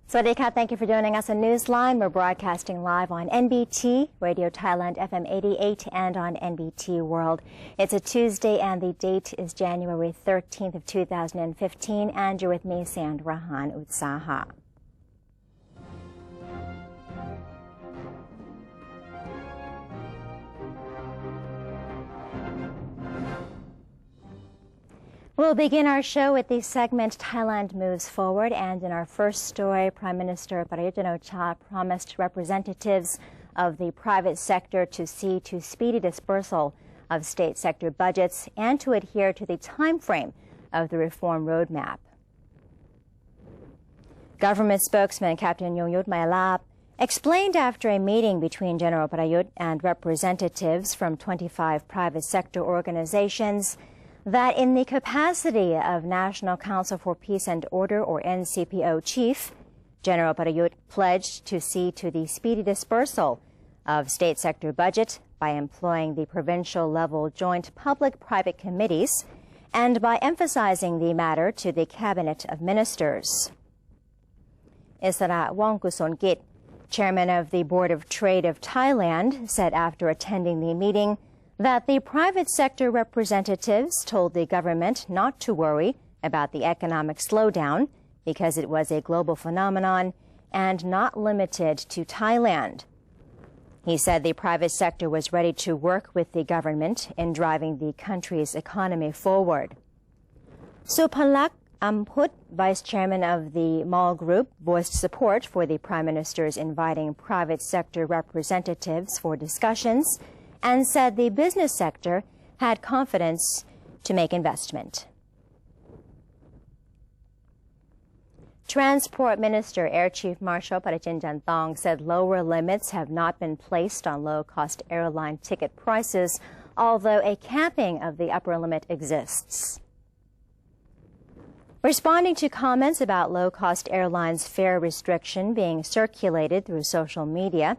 Swadika, thank you for joining us on Newsline. We're broadcasting live on NBT, Radio Thailand FM 88, and on NBT World. It's a Tuesday, and the date is January 13th of 2015, and you're with me, Sandrahan Utsaha. We'll begin our show with the segment Thailand Moves Forward, and in our first story, Prime Minister Prayut Chan-o-cha promised representatives of the private sector to see to speedy dispersal of state sector budgets and to adhere to the time frame of the reform roadmap. Government spokesman Captain Yonghyut Mailap explained after a meeting between General Prayut and representatives from 25 private sector organizations that in the capacity of National Council for Peace and Order, or NCPO chief, General Prayut pledged to see to the speedy dispersal of state sector budget by employing the provincial-level joint public-private committees and by emphasizing the matter to the Cabinet of Ministers. Isara Wongkusongkit, chairman of the Board of Trade of Thailand, said after attending the meeting that the private sector representatives told the government not to worry about the economic slowdown because it was a global phenomenon and not limited to Thailand. He said the private sector was ready to work with the government in driving the country's economy forward. Supalak Amput, vice chairman of the Mall Group, voiced support for the Prime Minister's inviting private sector representatives for discussions and said the business sector had confidence to make investment. Transport Minister Air Chief Marshal Parachin Jantong said lower limits have not been placed on low-cost airline ticket prices, although a capping of the upper limit exists. Responding to comments about low-cost airlines' fare restriction being circulated through social media,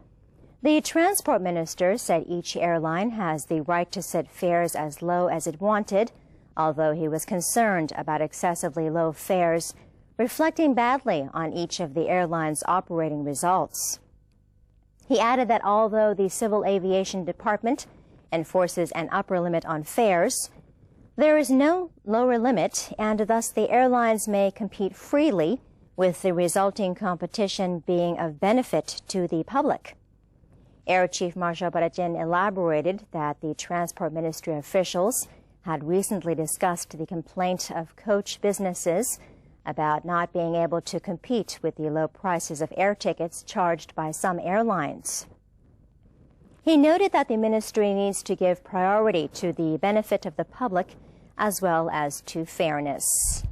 the Transport Minister said each airline has the right to set fares as low as it wanted, although he was concerned about excessively low fares, reflecting badly on each of the airlines' operating results. He added that although the Civil Aviation Department enforces an upper limit on fares, there is no lower limit, and thus the airlines may compete freely, with the resulting competition being of benefit to the public. Air Chief Marshal Parachin elaborated that the Transport Ministry officials had recently discussed the complaint of coach businesses about not being able to compete with the low prices of air tickets charged by some airlines. He noted that the ministry needs to give priority to the benefit of the public as well as to fairness.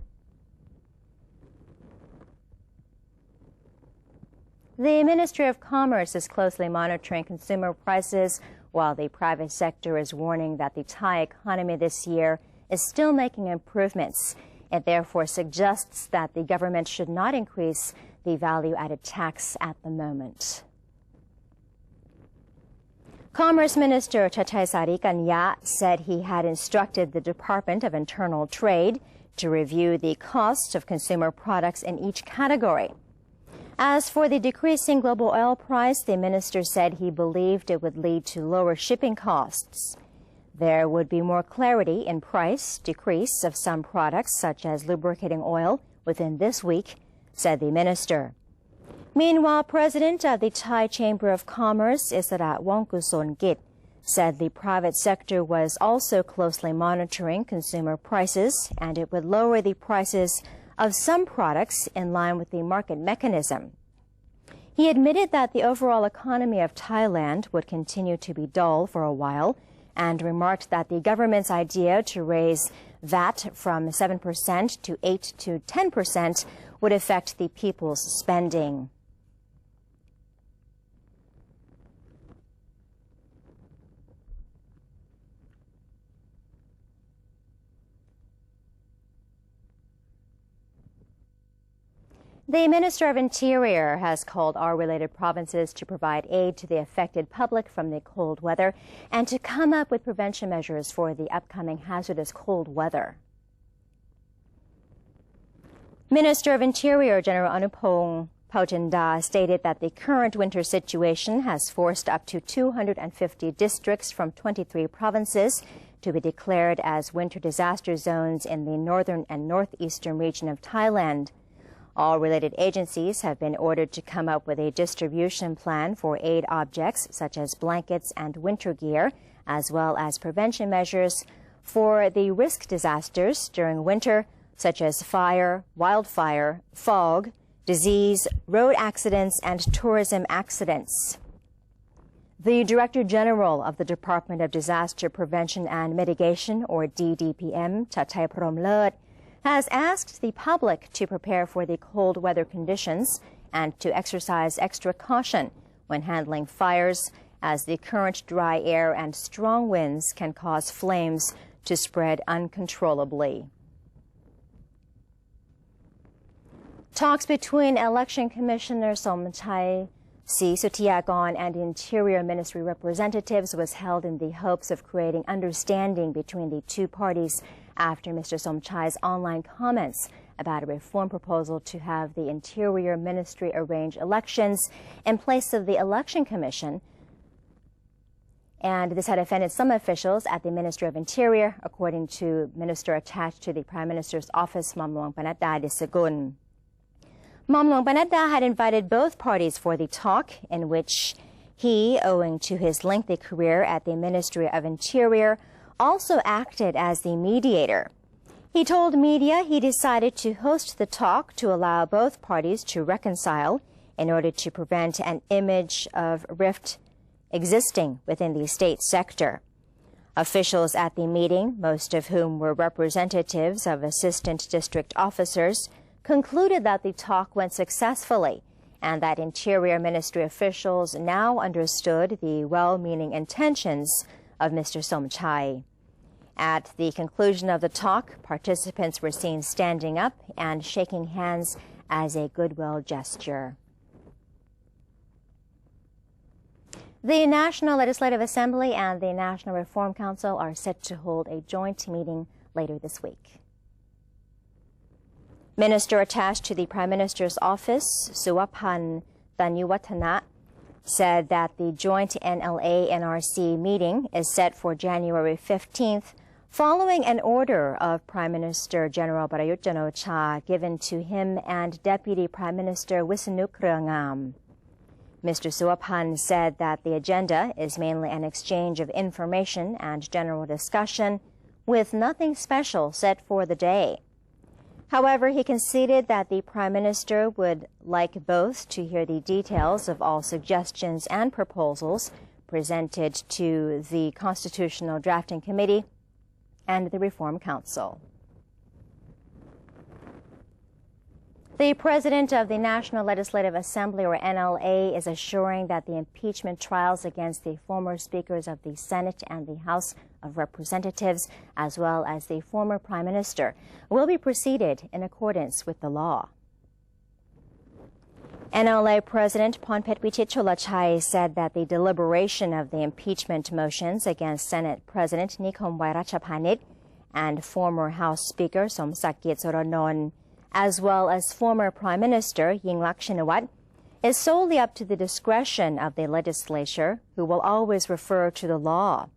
The Ministry of Commerce is closely monitoring consumer prices, while the private sector is warning that the Thai economy this year is still making improvements. It therefore suggests that the government should not increase the value-added tax at the moment. Commerce Minister Chachai Sarikanya said he had instructed the Department of Internal Trade to review the costs of consumer products in each category. As for the decreasing global oil price, the minister said he believed it would lead to lower shipping costs. There would be more clarity in price decrease of some products, such as lubricating oil, within this week, said the minister. Meanwhile, President of the Thai Chamber of Commerce, Isara Wongkusongkit, said the private sector was also closely monitoring consumer prices, and it would lower the prices of some products in line with the market mechanism. He admitted that the overall economy of Thailand would continue to be dull for a while and remarked that the government's idea to raise VAT from 7% to 8 to 10% would affect the people's spending. The Minister of Interior has called all related provinces to provide aid to the affected public from the cold weather and to come up with prevention measures for the upcoming hazardous cold weather. Minister of Interior General Anupong Pautenda stated that the current winter situation has forced up to 250 districts from 23 provinces to be declared as winter disaster zones in the northern and northeastern region of Thailand. All related agencies have been ordered to come up with a distribution plan for aid objects such as blankets and winter gear, as well as prevention measures for the risk disasters during winter, such as fire, wildfire, fog, disease, road accidents, and tourism accidents. The Director General of the Department of Disaster Prevention and Mitigation, or DDPM, Chathai Promlet, has asked the public to prepare for the cold weather conditions and to exercise extra caution when handling fires, as the current dry air and strong winds can cause flames to spread uncontrollably. Talks between Election Commissioner Somchai Sisuthiyakon and Interior Ministry representatives was held in the hopes of creating understanding between the two parties after Mr. Somchai's online comments about a reform proposal to have the Interior Ministry arrange elections in place of the Election Commission. And this had offended some officials at the Ministry of Interior, according to Minister attached to the Prime Minister's office, Mamluang Panada Disagun. Mamluang Panada had invited both parties for the talk, in which he, owing to his lengthy career at the Ministry of Interior, also acted as the mediator. He told media he decided to host the talk to allow both parties to reconcile in order to prevent an image of rift existing within the state sector. Officials at the meeting, most of whom were representatives of assistant district officers, concluded that the talk went successfully and that Interior Ministry officials now understood the well-meaning intentions of Mr. Somchai. At the conclusion of the talk, participants were seen standing up and shaking hands as a goodwill gesture. The National Legislative Assembly and the National Reform Council are set to hold a joint meeting later this week. Minister attached to the Prime Minister's office, Suwapan Thanyuwatana, said that the joint NLA-NRC meeting is set for January 15th, following an order of Prime Minister General Prayut Chan-o-cha given to him and Deputy Prime Minister Wisnu Krungam. Mr. Suwapan said that the agenda is mainly an exchange of information and general discussion, with nothing special set for the day. However, he conceded that the Prime Minister would like both to hear the details of all suggestions and proposals presented to the Constitutional Drafting Committee and the Reform Council. The President of the National Legislative Assembly, or NLA, is assuring that the impeachment trials against the former Speakers of the Senate and the House of Representatives, as well as the former Prime Minister, will be proceeded in accordance with the law. NLA President Phonphet Vichit-Cholachai said that the deliberation of the impeachment motions against Senate President Nikhom Wairachaphanit and former House Speaker Somsak Soronon, as well as former Prime Minister Yingluck Shinawatra, is solely up to the discretion of the legislature, who will always refer to the law.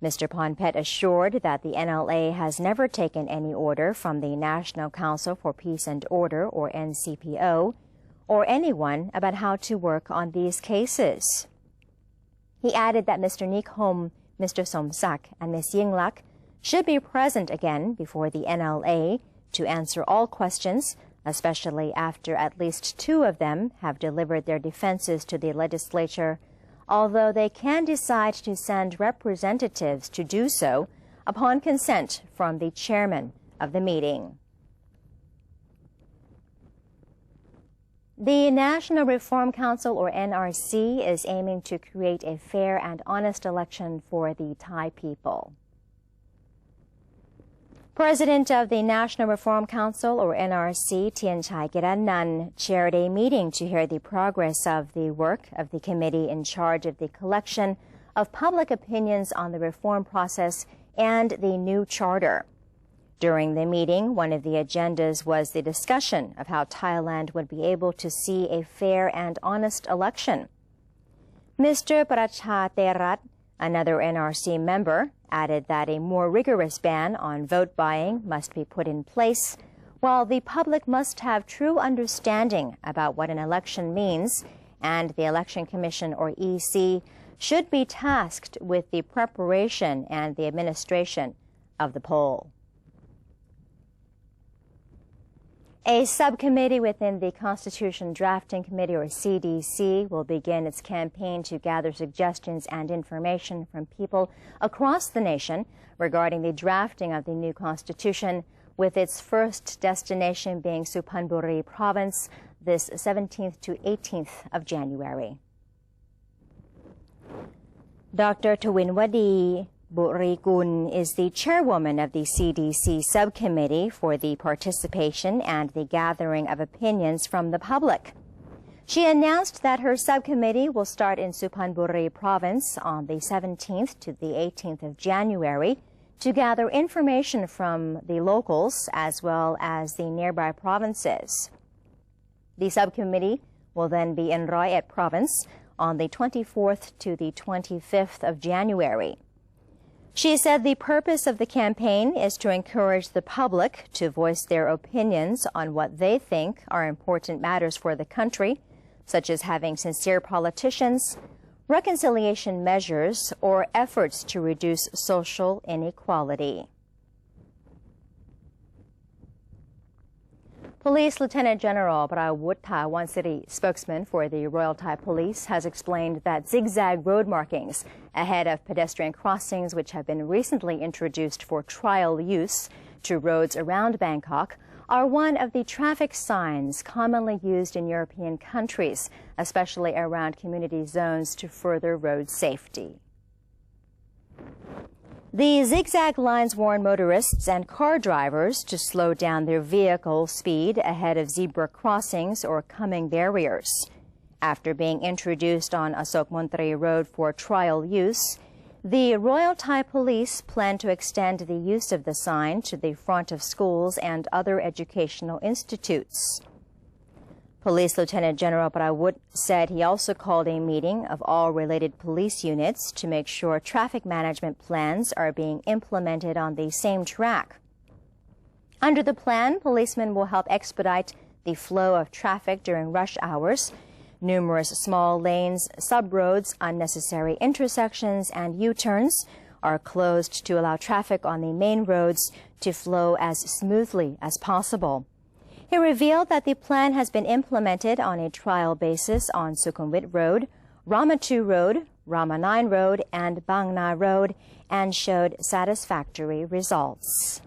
Mr. Phonphet assured that the NLA has never taken any order from the National Council for Peace and Order, or NCPO, or anyone about how to work on these cases. He added that Mr. Nikhom, Mr. Somsak, and Ms. Yingluck should be present again before the NLA to answer all questions, especially after at least two of them have delivered their defenses to the legislature, although they can decide to send representatives to do so upon consent from the chairman of the meeting. The National Reform Council, or NRC, is aiming to create a fair and honest election for the Thai people. President of the National Reform Council, or NRC, Tianchai Kirannan, chaired a meeting to hear the progress of the work of the committee in charge of the collection of public opinions on the reform process and the new charter. During the meeting, one of the agendas was the discussion of how Thailand would be able to see a fair and honest election. Mr. Pracha Terat, another NRC member, added that a more rigorous ban on vote buying must be put in place, while the public must have true understanding about what an election means, and the Election Commission, or EC, should be tasked with the preparation and the administration of the poll. A subcommittee within the Constitution Drafting Committee, or CDC, will begin its campaign to gather suggestions and information from people across the nation regarding the drafting of the new Constitution, with its first destination being Suphanburi Province this 17th to 18th of January. Dr. Tawinwadi Burikun is the chairwoman of the CDC subcommittee for the participation and the gathering of opinions from the public. She announced that her subcommittee will start in Suphanburi Province on the 17th to the 18th of January to gather information from the locals as well as the nearby provinces. The subcommittee will then be in Roi Province on the 24th to the 25th of January. She said the purpose of the campaign is to encourage the public to voice their opinions on what they think are important matters for the country, such as having sincere politicians, reconciliation measures, or efforts to reduce social inequality. Police Lieutenant General Prawut Thawansiri, spokesman for the Royal Thai Police, has explained that zigzag road markings ahead of pedestrian crossings, which have been recently introduced for trial use to roads around Bangkok, are one of the traffic signs commonly used in European countries, especially around community zones, to further road safety. The zigzag lines warn motorists and car drivers to slow down their vehicle speed ahead of zebra crossings or coming barriers. After being introduced on Asok Montri Road for trial use, the Royal Thai Police plan to extend the use of the sign to the front of schools and other educational institutes. Police Lieutenant General Prawut said he also called a meeting of all related police units to make sure traffic management plans are being implemented on the same track. Under the plan, policemen will help expedite the flow of traffic during rush hours. Numerous small lanes, sub-roads, unnecessary intersections, and U-turns are closed to allow traffic on the main roads to flow as smoothly as possible. He revealed that the plan has been implemented on a trial basis on Sukhumvit Road, Ramatu Road, Rama 9 Road, and Bang Na Road, and showed satisfactory results.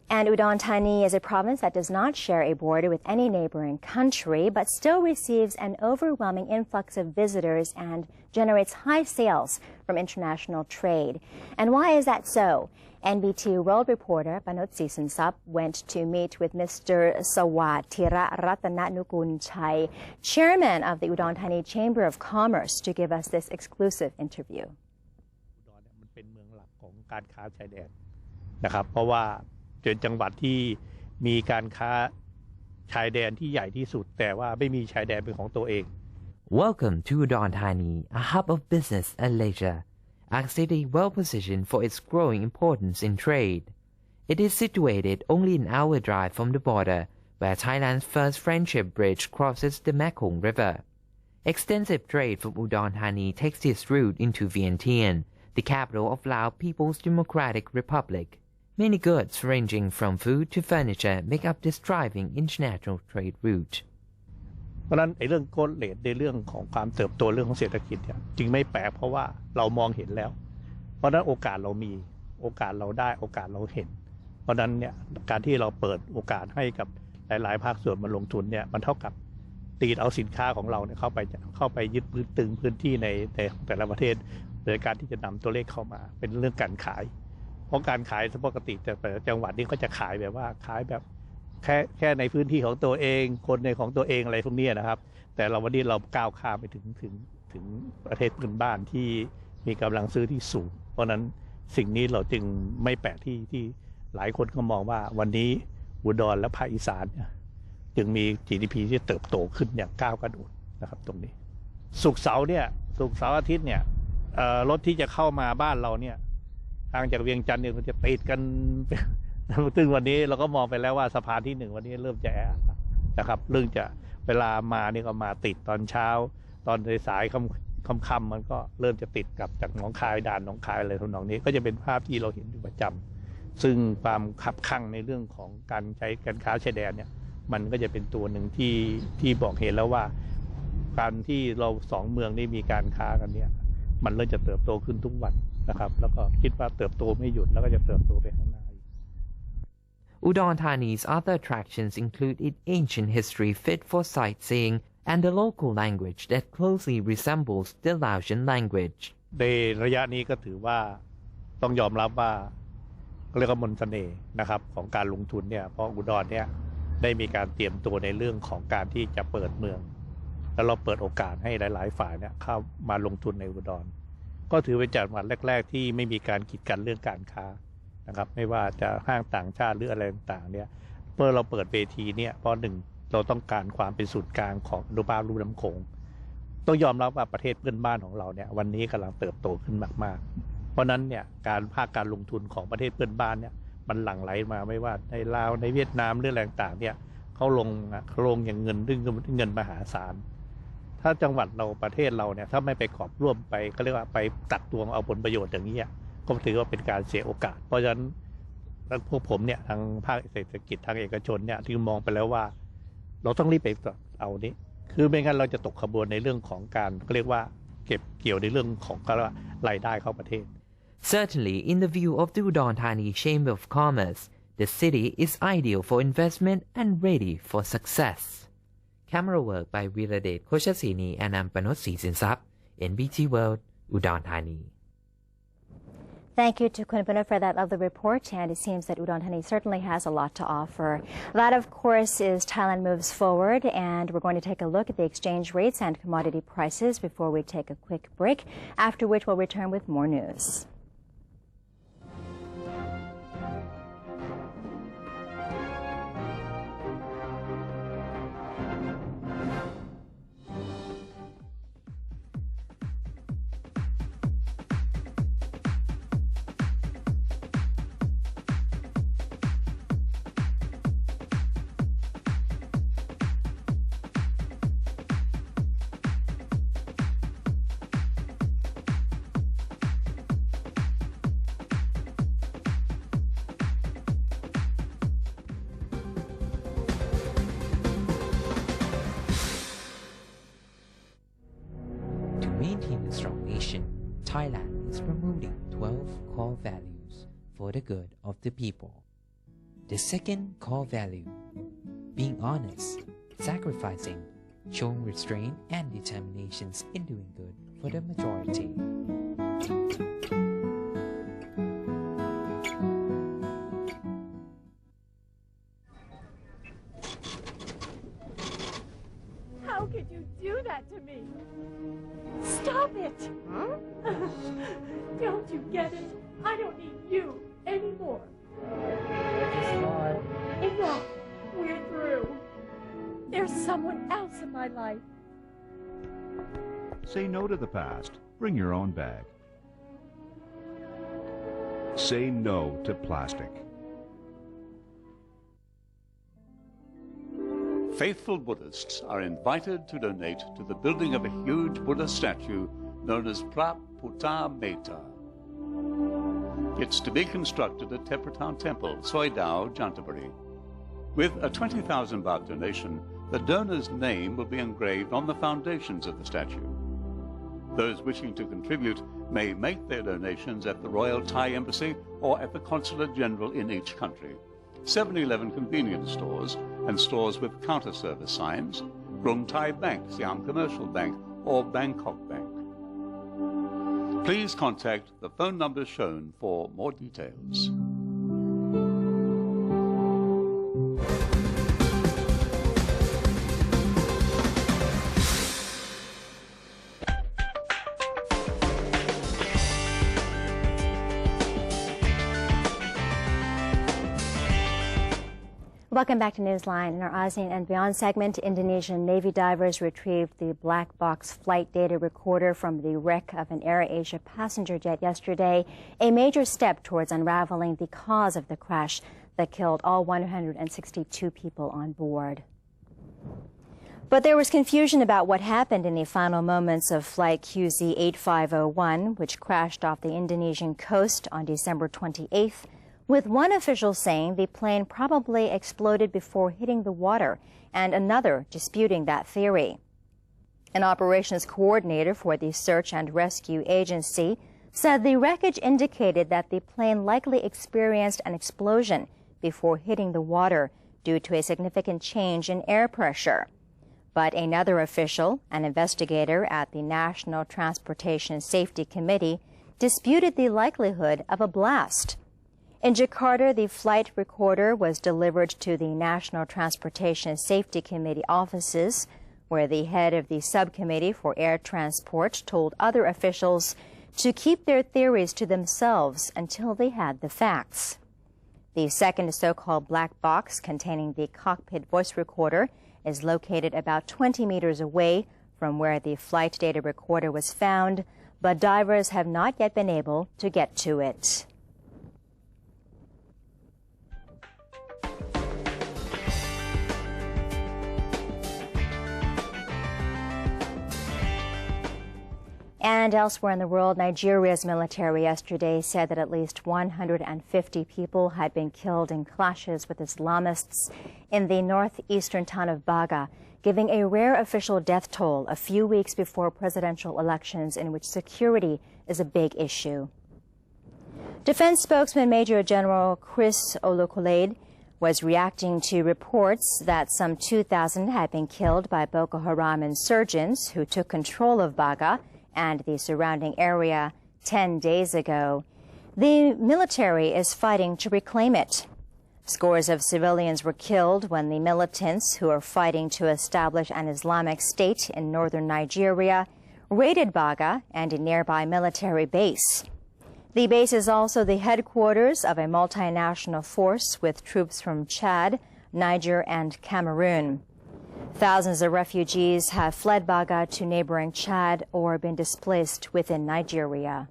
And Udon Thani is a province that does not share a border with any neighboring country, but still receives an overwhelming influx of visitors and generates high sales from international trade. And why is that so? NBT World reporter Panut Sisansap went to meet with Mr. Sawatira Ratananukun Chai, chairman of the Udon Thani Chamber of Commerce, to give us this exclusive interview. เป็นเมืองหลักของการค้าชายแดนนะครับเพราะว่าเป็นจังหวัดที่มีการค้าชายแดนที่ใหญ่ที่สุดแต่ว่าไม่มีชายแดนเป็นของตัวเอง Welcome to Udon Thani, a hub of business and leisure. A city well positioned for its growing importance in trade. It is situated only an hour drive from the border, where Thailand's first friendship bridge crosses the Mekong River. Extensive trade from Udon Thani takes its route into Vientiane, the capital of Laos People's Democratic Republic. Many goods ranging from food to furniture make up this thriving international trade route. เพราะฉะนั้นเรื่องโกลเลตในเรื่องของความเติบโตเรื่องของเศรษฐกิจเนี่ยจึงไม่แปลกเพราะว่าเรามองเห็นแล้วเพราะฉะนั้นโอกาสเรามีโอกาสเราได้โอกาสเราเห็นเพราะฉะนั้นเนี่ยการที่เราเปิดโอกาสให้กับหลายๆภาคส่วนมาลงทุนเนี่ยมันเท่ากับตีเอาสินค้าของเราเนี่ยเข้าไปยึดพื้นที่ในแต่ละประเทศโดยการที่จะนำตัวเลขเข้ามาเป็นเรื่องการขายเพราะการขายปกติแต่จังหวัดนี้ก็จะขายแบบว่าขายแบบแค่ในพื้นที่ของตัวเองคนในของตัวเองอะไรพวกนี้นะครับแต่วันนี้เราก้าวข้ามไปถึงประเทศพื้นบ้านที่มีกำลังซื้อที่สูงเพราะนั้น สิ่งนี้เราจึงไม่แปลกที่หลายคนก็มองว่าวันนี้อุดรและภาคอีสานเนี่ยจึงมี GDP ที่เติบโตขึ้นอย่างก้าวกระโดดนะครับตรงนี้ศุกร์เสาร์อาทิตย์เนี่ยรถที่จะเข้ามาบ้านเราเนี่ยทางจากเวียงจันทร์เนี่ยมันจะติดกัน ซึ่งวันนี้เราก็มองไปแล้วว่าสะพานที่1วันนี้เริ่มจะแออัดนะครับเรื่องจะเวลามานี่ก็มาติดตอนเช้าตอนสายค่ำมันก็เริ่มจะติดกับจากหนองคายด่านหนองคายอะไรทำนองนี้ก็จะเป็นภาพที่เราเห็นอยู่ประจำซึ่งความขับคั่งในเรื่องของการใช้การค้าชายแดนเนี่ยมันก็จะเป็นตัวหนึ่งที่บอกเห็นแล้วว่าการที่เรา2 เมืองนี้มีการค้ากันเนี่ยมันเริ่มจะเติบโตขึ้นทุกวันนะครับแล้วก็คิดว่าเติบโตไม่หยุดแล้วก็จะเติบโตไปข้างหน้าUdon Thani's other attractions include its ancient history fit for sightseeing and the local language that closely resembles the Laotian language. ในระยะนี้ก็ถือว่าต้องยอมรับว่าเรียกว่ามนต์เสน่ห์นะครับของการลงทุนเนี่ยเพราะอุดรเนี่ยได้มีการเตรียมตัวในเรื่องของการที่จะเปิดเมืองแล้วเราเปิดโอกาสให้หลายๆฝ่ายเนี่ยเข้ามาลงทุนในอุดรก็ถือเป็นจังหวัดแรกๆที่ไม่มีการกีดกันเรื่องการค้านะครับไม่ว่าจะห้างต่างชาติหรืออะไรต่างๆเนี่ยเมื่อเราเปิดเวทีเนี่ยเพราะหนึ่งเราต้องการความเป็นศูนย์กลางของอนุบาลลุ่มน้ำโขงต้องยอมรับว่าประเทศเพื่อนบ้านของเราเนี่ยวันนี้กำลังเติบโตขึ้นมากๆเพราะนั้นเนี่ยการลงทุนของประเทศเพื่อนบ้านเนี่ยมันหลั่งไหลมาไม่ว่าในลาวในเวียดนามหรืออะไรต่างๆเนี่ยเขาลงอย่างเงินมหาศาลถ้าจังหวัดเราประเทศเราเนี่ยถ้าไม่ไปขอบร่วมไปก็เรียกว่าไปตักตวงเอาผลประโยชน์อย่างนี้ก็ถือว่าเป็นการเสียโอกาสเพราะฉะนั้นพวกผมเนี่ยทางภาคเศรษฐกิจทางเอกชนเนี่ยที่มองไปแล้วว่าเราต้องรีบไปเอานี้คือไม่งั้นเราจะตกขบวนในเรื่องของการเรียกว่าเก็บเกี่ยวในเรื่องของรายได้เข้าประเทศ Certainly, in the view of the Udon Thani Chamber of Commerce, the city is ideal for investment and ready for success. Camera work by Viradet Koshasini and Ampanot Sizinsap, NBT World, Udon Thani. Thank you to Kun Panut for that lovely report, and it seems that Udon Thani certainly has a lot to offer. That, of course, is Thailand Moves Forward, and we're going to take a look at the exchange rates and commodity prices before we take a quick break, after which we'll return with more news. Maintain a strong nation, Thailand is promoting 12 core values for the good of the people. The second core value, being honest, sacrificing, showing restraint and determinations in doing good for the majority. How could you do that to me? Stop it! Huh? Don't you get it? I don't need you anymore. Enough! We're through. There's someone else in my life. Say no to the past. Bring your own bag. Say no to plastic. Faithful Buddhists are invited to donate to the building of a huge Buddha statue known as Praputta Metta. It's to be constructed at Tepratan Temple, Soidao, Jantaburi. With a 20,000 baht donation, the donor's name will be engraved on the foundations of the statue. Those wishing to contribute may make their donations at the Royal Thai Embassy or at the Consulate General in each country, 7-Eleven convenience stores and stores with counter service signs, Rung Thai Bank, Siam Commercial Bank or Bangkok Bank. Please contact the phone numbers shown for more details. Welcome back to Newsline. In our ASEAN and Beyond segment, Indonesian Navy divers retrieved the black box flight data recorder from the wreck of an AirAsia passenger jet yesterday, a major step towards unraveling the cause of the crash that killed all 162 people on board. But there was confusion about what happened in the final moments of Flight QZ8501, which crashed off the Indonesian coast on December 28th, with one official saying the plane probably exploded before hitting the water, and another disputing that theory. An operations coordinator for the Search and Rescue Agency said the wreckage indicated that the plane likely experienced an explosion before hitting the water due to a significant change in air pressure. But another official, an investigator at the National Transportation Safety Committee, disputed the likelihood of a blast. In Jakarta, the flight recorder was delivered to the National Transportation Safety Committee offices, where the head of the subcommittee for air transport told other officials to keep their theories to themselves until they had the facts. The second so-called black box containing the cockpit voice recorder is located about 20 meters away from where the flight data recorder was found, but divers have not yet been able to get to it. And elsewhere in the world, Nigeria's military yesterday said that at least 150 people had been killed in clashes with Islamists in the northeastern town of Baga, giving a rare official death toll a few weeks before presidential elections in which security is a big issue. Defense spokesman Major General Chris Olukolade was reacting to reports that some 2,000 had been killed by Boko Haram insurgents who took control of Baga and the surrounding area 10 days ago. The military is fighting to reclaim it. Scores of civilians were killed when the militants, who are fighting to establish an Islamic State in northern Nigeria, raided Baga and a nearby military base. The base is also the headquarters of a multinational force with troops from Chad, Niger, and Cameroon. Thousands of refugees have fled Baga to neighboring Chad or been displaced within Nigeria.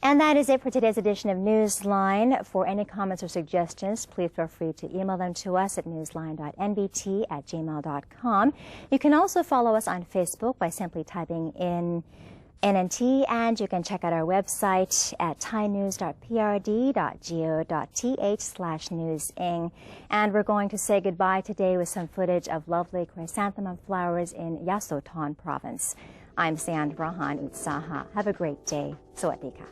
And that is it for today's edition of Newsline. For any comments or suggestions, please feel free to email them to us at newsline.nbt@gmail.com. You can also follow us on Facebook by simply typing in NNT, and you can check out our website at thainews.prd.go.th/newsing. And we're going to say goodbye today with some footage of lovely chrysanthemum flowers in Yasothon province. I'm Sandra Han Utsaha. Have a great day. Sawadee ka.